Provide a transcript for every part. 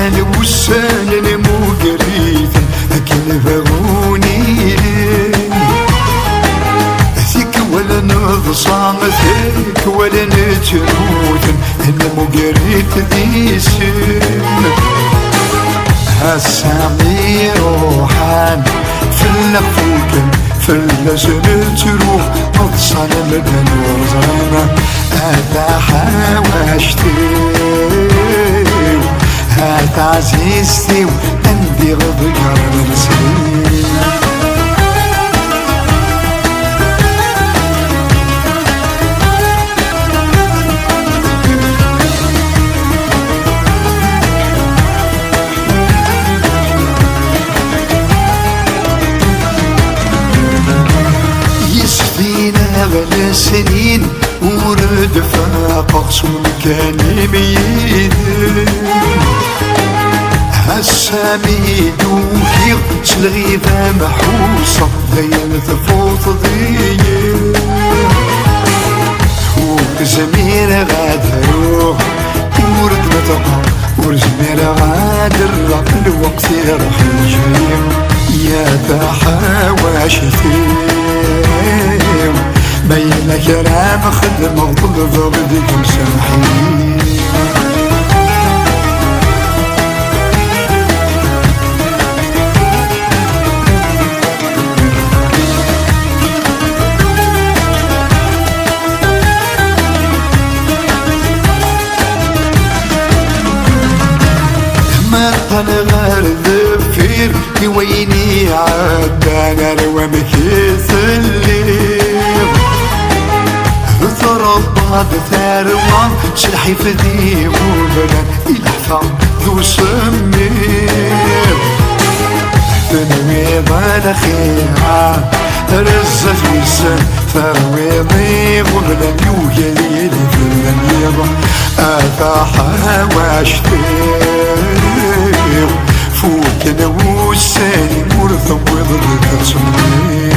الوسان المقريث أكل فغوني ثيك ولا نضصام ثيك ولا نتروث المقريث ذي سن هالسامي روحان في اللفوكن في اللسن تروح مضصان مدن وزرنا هذا حواشتي هات عزيزتي وعندي غضجر نسيم يسفينا غلا سنين ورد فاقص كان يميد هالسامي دوكي سلغيبة محوصة ليل تفوت ضيق فوق زمير غادر ورد متقى ورزمير غادر الوقت يروح الجيم يا ذا حواشتي بين كلام خدم وطلب بدك مسامحين غير ذفير ويني عدانا ومكيس الليل ضربات ثروان شلحي فدي وبلا الحفا ذو سمير تنويض الخيعة رزت ويسن ثرويضي وبلا يوجلي في المنيض أثا حواشتي فوق نوساني مرثم وضرب تصميم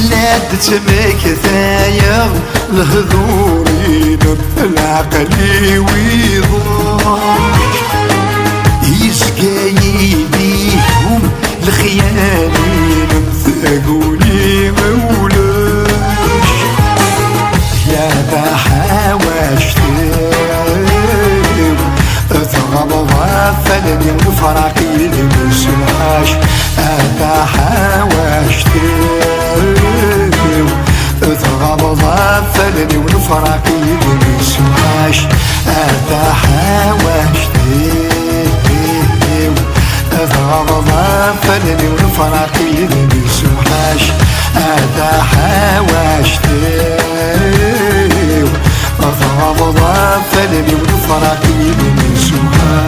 لا تتمك ثايا الهذورين العقلي ويضاح يسقاي بيهم الخيالين ثاقوني مولاش يا ذا حواشتي تغضب فلني الفراقي المسمحاش هذا حواشتي تغضب فلني والفراقي المسمحاش هذا حواشتي تغضب فلني والفراقي المسمحاش هذا حواشتي تغضب فلني والفراقي المسمحاش